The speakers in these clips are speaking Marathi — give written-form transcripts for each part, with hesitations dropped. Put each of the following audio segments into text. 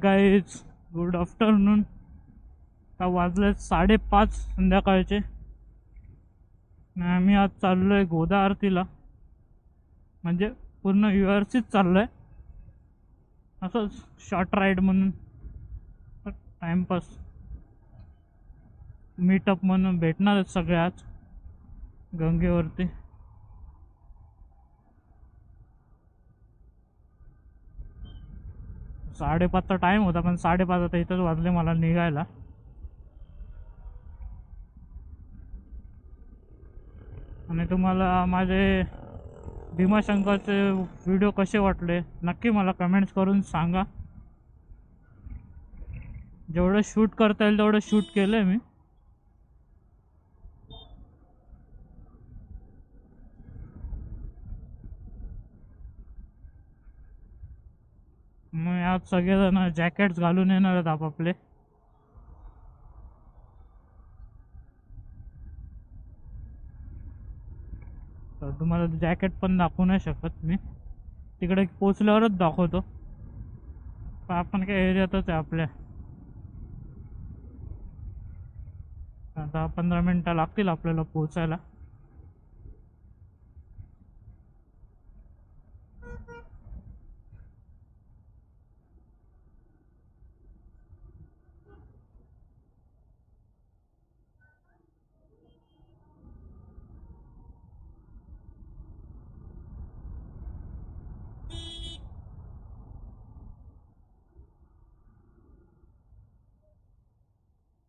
Guys, good afternoon. आता वाजले 5:30 संध्याकाळचे. आम्ही आज चाललोय गोदा आरतीला. म्हणजे पूर्ण व्यवस्थित चाललोय, असंच शॉर्ट राईड म्हणून, टाइमपास, मीटअप म्हणून. भेटणार आहेत सगळे आज गंगेवरती. साडेपाचचा टाइम होता, पण 5:30 आता इथंच वाजले मला निघायला. आणि तुम्हाला माझे भीमाशंकरचे व्हिडिओ कसे वाटले नक्की मला कमेंट्स करून सांगा. जेवढं शूट करता येईल तेवढं शूट केलं आहे मी. मग आज सगळेजण जॅकेट्स घालून येणार आहेत आपापले. तर तुम्हाला जॅकेट पण दाखवू नाही शकत मी, तिकडे पोचल्यावरच दाखवतो. पण आपण काय एरियातच आहे आपल्या. 10-15 मिनटं लागतील आपल्याला पोचायला.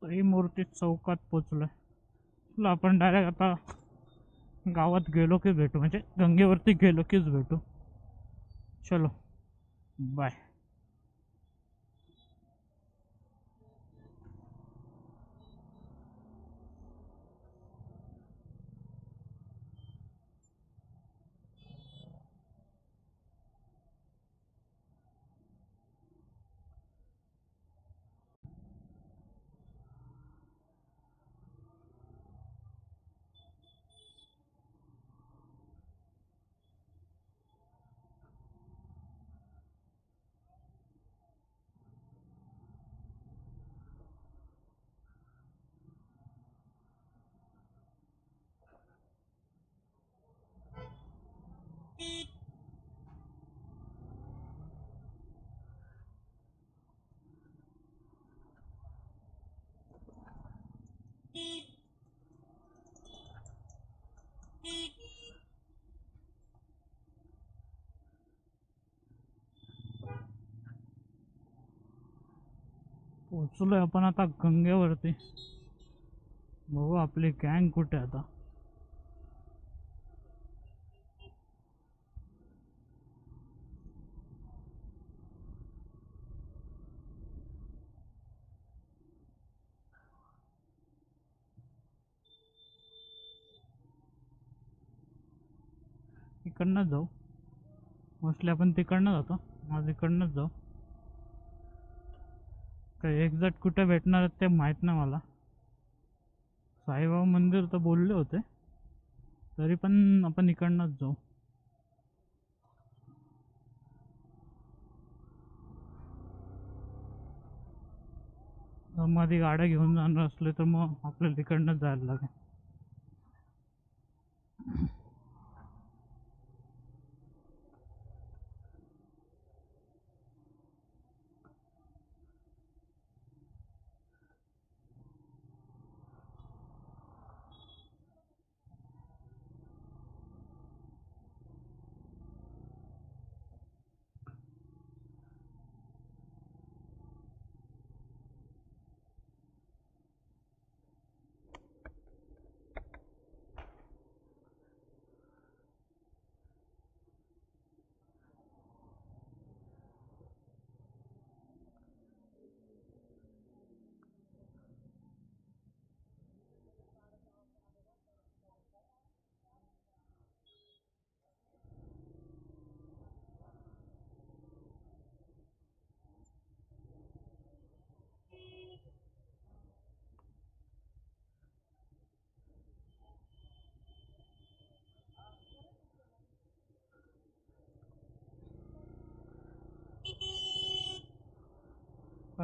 त्रिमूर्ती चौकात पोचलोय. चला आपण डायरेक्ट आता गावात गेलो की भेटू, म्हणजे गंगेवरती गेलो कीच भेटू. चलो बाय. पोचलोय आपण आता गंगेवरती. बघू आपली गँग कुठे आहे आता. इकडनंच जाऊ, मोस्टली आपण तिकडनं जातो. आज इकडनंच जाऊ. काही एक्झॅक्ट कुठे भेटणार आहेत ते माहीत नाही मला. साईबाबा मंदिर तर बोलले होते, तरी पण आपण इकडनंच जाऊ. मध्ये गाड्या घेऊन जाणार असले तर मग आपल्याला तिकडनंच जायला लागेल.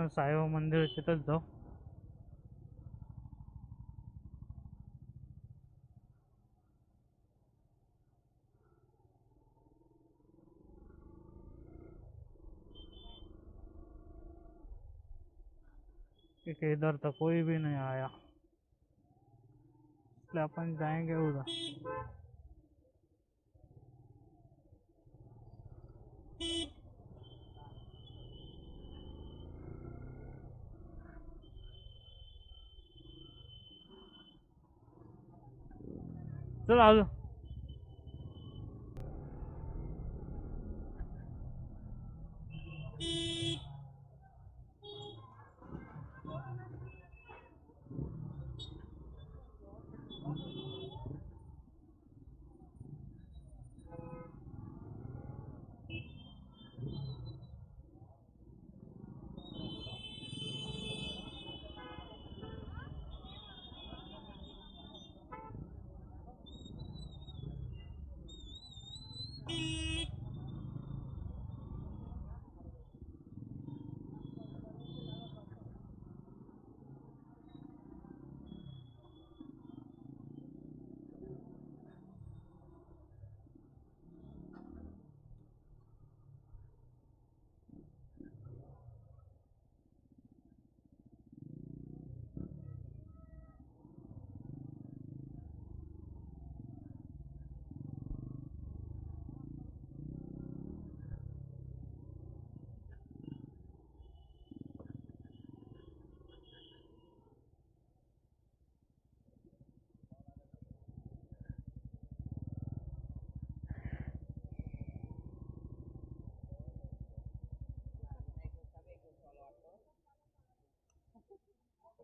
साईबाबा मंदिर तिथंच जाऊ. क्योंकि इधर तो कोई भी नहीं आया, इसलिए अपन जाएंगे उधर. चल आ जाओ.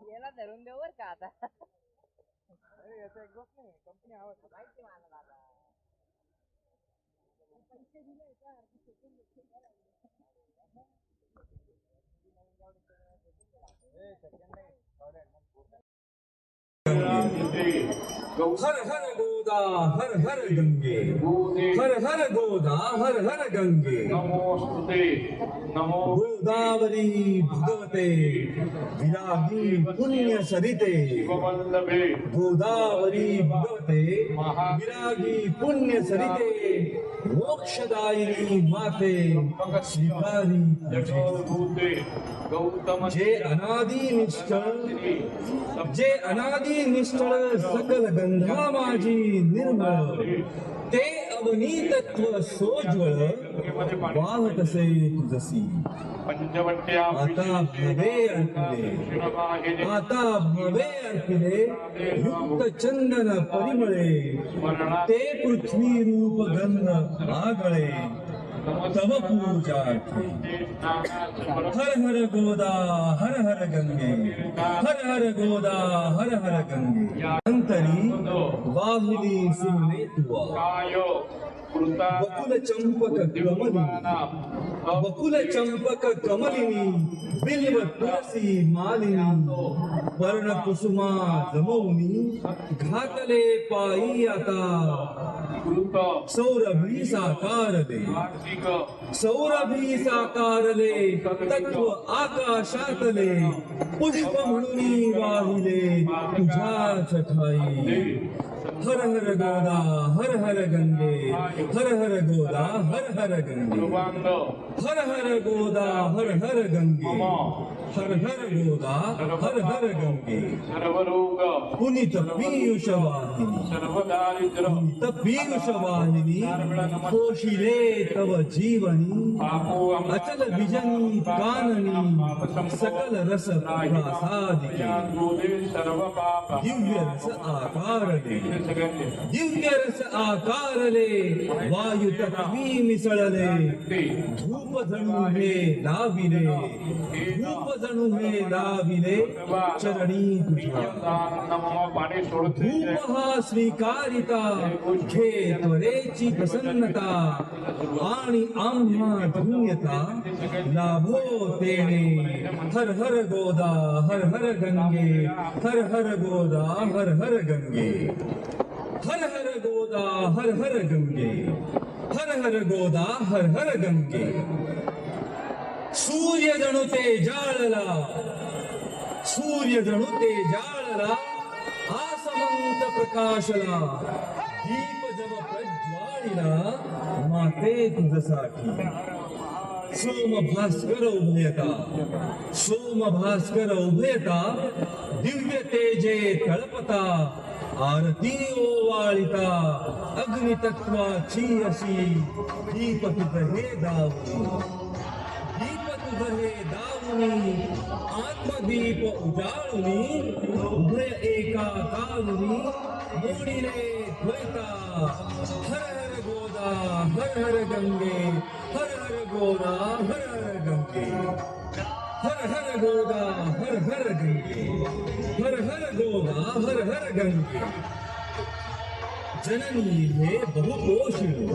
याला धरून देऊ बर का आता. अरे याचा एक गोष्ट नाही, कंपनी आवडते माहिती मला दादा. पैसे दिले का हर हर गोदा हर हर गंगे, हर हर गोदा हर हर गंगे. नमोस्तुते नमो गोदावरी भगवते विरागी पुण्य सरिते. शिववल्लभे गोदावरी भगवते विरागी पुण्य सरिते. मोक्षदायिनी माते स्वीकारी जगोद्भूते गौतम जे अनादि निष्ठळ सकल गंधा माझी निर्मळ. ते अवनीतत्व सोज्वळ वाह कसे तुझसी. पंचवट्या आता भवे अर्पिले, आता भवे अर्पिले युक्त चंदन परिमळे. ते पृथ्वी रूप गंध आगळे तव पूजा ठे. हर हर गोदा हर हर गंगे, हर हर गोदा हर हर गंगे. अंतरी वाहिली सिमले तुआ. कायो कृता बकुल चंपक कमलिनी, बकुल चंपक कमलिनी. बिल्व तुलसी मालिनी. वर्ण कुसुमा जमवनी घातले पायी आता. कृत सौरभी साकारले, वार्षिक सौरभी साकारले. तत्व आकाशातले पुष्प म्हणून वाहिले तुझ्याच ठाई. हर हर गोदा हर हर गंगे, हर हर गोदा हर हर गंगे. शुभांग हर हर गोदा हर हर गंगे, हर हर गोदा हर हर गंगे. सर्वरोग पुनित पीयूष वाहिनी, सर्वदारिद्र पुनित पीयूष वाहिनी. पोशिले तव जीवनी पापोहम अचल विजनी काननी. सकल रस प्रासादिके गोदे सर्व पाप दिव्य रस आकारले, सगळे दिव्य रस आकारले. वायू तत्वी मिसळले. धूप जणू हे लाविले, धूप जणू हे लाविले चरणी तुझ्या. नमो पाणी सोडते धूप हा स्वीकारिता घे त्वरेची प्रसन्नता. आणि आम्हा धन्यता लाभो तेने. हर हर गोदा हर हर गंगे, हर हर गोदा हर हर गंगे. हर हर गोदा हर हर गंगे, हर हर गोदा हर हर गंगे. सूर्य जणू ते जाळला, सूर्य जणू ते जाळला, आसमंत प्रकाशला, दीप जव प्रज्वाळीला माते तुझसाठी. सोम भास्कर उभयता, सोम भास्कर उभयता, दिव्य तेजे तळपता, आरती ओवाळिता, अग्नितत्वाची अशी दीप तुझ हे दावणी, दीप तुझ हे दावणी, आत्मदीप उजाळुनी, उभय एका कालुनी, मोडिले द्वैता. हर हर गोदा हर हर गंगे, हर हर गोदा हर हर गंगे, हर हर गोदा हर हर गंगे, हर हर गोदा हर हर गंगे. जननी हे बहुपोषिणी,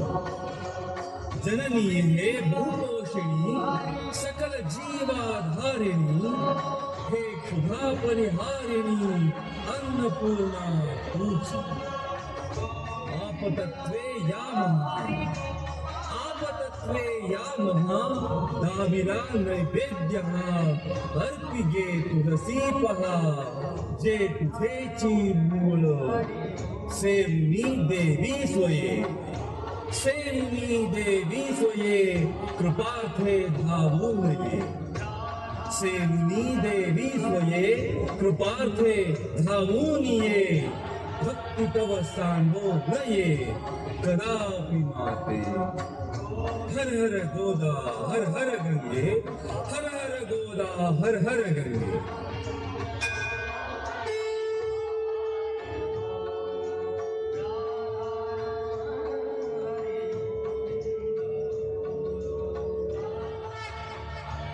जननी हे बहुपोषिणी, सकल जीवाधारिणी, हे क्षुधा परिहारिणी, अन्नपूर्णा तूची. आपतत्वे या महा, आपतत्वे या महा, दाविला नैवेद्यः, अर्पिगे तुलसी पहा, जे तुझेची मूळ. सेवनी देवी स्वये, सेवनी देवी स्वये, कृपार्थे धावून ये. सेवनी देवी स्वये, कृपार्थे धावून ये. भक्ती तव सांडो नये, कदापि माते. हर हर गोदा हर हर गंगे, हर हर गोदा हर हर गंगे.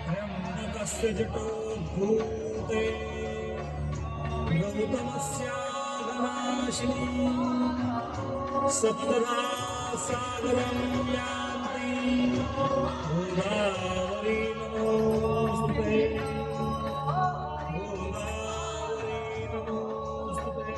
त्र्यंबकस्य जटो भूते, गौतमस्यागनाशिनी, सप्तधा सागरं यान्ति, गोदावरी नमोस्तुते, गोदावरी नमोस्तुते,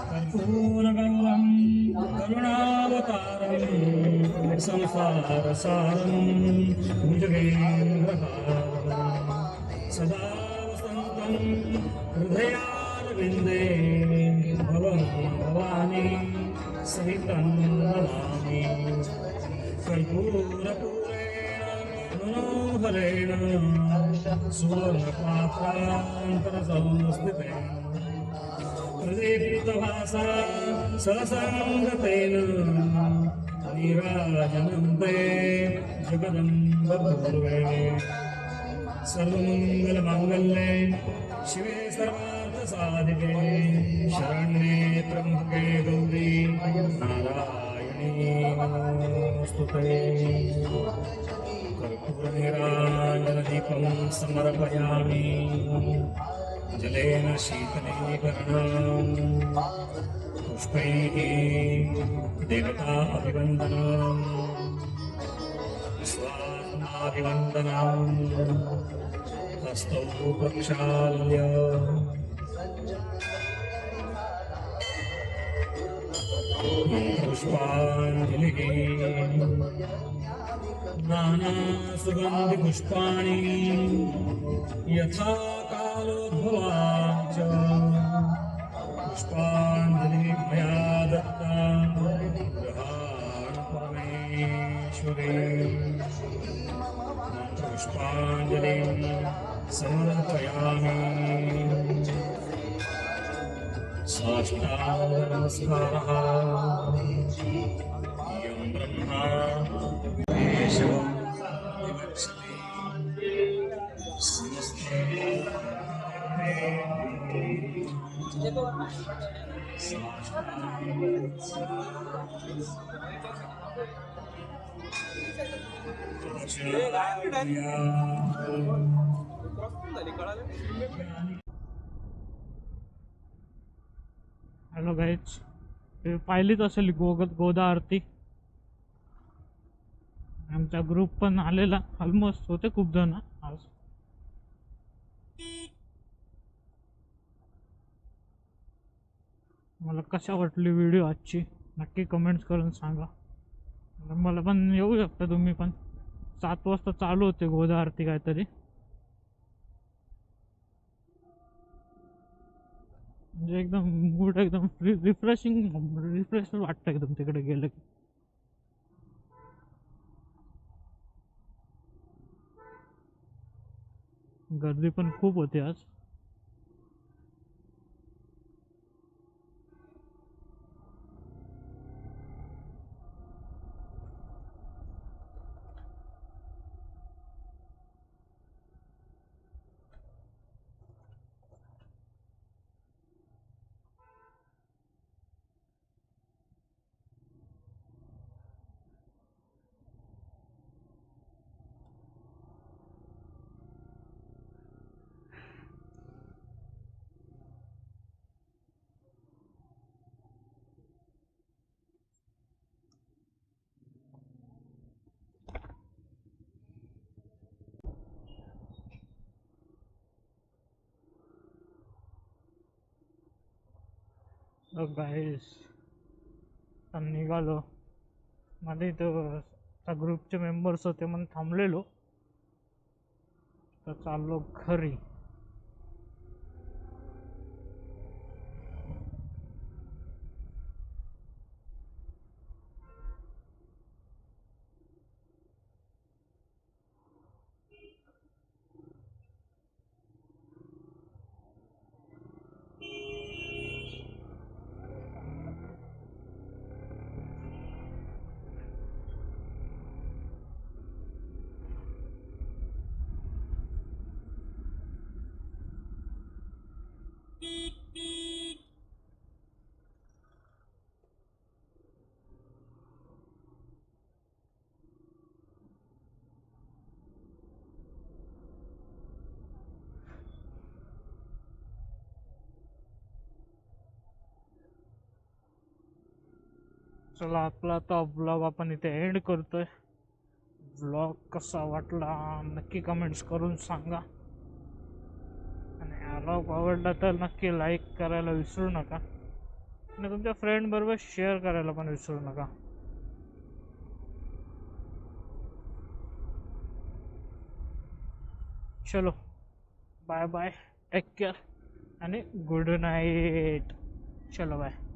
कर्पूरगौरं करुणावतारं संसारसारं भुजगेन्द्रहारं सदा वसन्तं हृदयारविन्दे भवं भवानी सहितं नमामि कर्पूरपूरेण मनोहरेण सुवर्णपात्रान्तरसंस्थितेन प्रदीप्तभासा सरसाङ्गतेन नीराजनन्ते जगदम्बपूर्वे सर्वमङ्गलमाङ्गल्ये शिवे सर्वार्थसाधिके शरण्ये त्र्यम्बके गौरी नारायणी नमोऽस्तुते कर्पूरनीराजनदीपं समर्पयामि जलेन शीतलीकरणं पुष्पैः देवता अभिवन्दनं स्वात्माभिवन्दनं हस्तौ प्रक्षाल्य पुष्पाञ्जलिः नानासुगन्धिपुष्पाणि यथा कालोद्भवाच्च पुष्पाञ्जलिः मया दत्ता गृहाण परमेश्वरे पुष्पाञ्जलिं समर्पयामि साष्टाङ्गनमस्कारः यं ब्रह्मा केशवं विवक्षति समस्ते हॅलो गाईज, तुम्ही पाहिलीच असेल गोदा आरती. आमचा ग्रुप पण आलेला, ऑलमोस्ट होते खूप जण आज. मला कशा वाटली व्हिडिओ आजची नक्की कमेंट्स करून सांगा. मला पण येऊ शकता तुम्ही पण. 7 वाजता चालू होते गोदा आरती काहीतरी. म्हणजे एकदम मूड एकदम रिफ्रेश वाटतं एकदम तिकडे गेलं की. गर्दी पण खूप होती आज. गाईस निघालो. मध्ये इथं ग्रुपचे मेंबर्स होते म्हणून थांबलेलो. तर चाललो घरी. चला आपला आता ब्लॉग आपण इथे एंड करतोय. ब्लॉग कसा वाटला नक्की कमेंट्स करून सांगा. आणि ब्लॉग आवडला तर नक्की लाईक करायला विसरू नका. आणि तुमच्या फ्रेंड बरोबर शेअर करायला पण विसरू नका. चलो बाय बाय, टेक केअर आणि गुड नाईट. चलो बाय.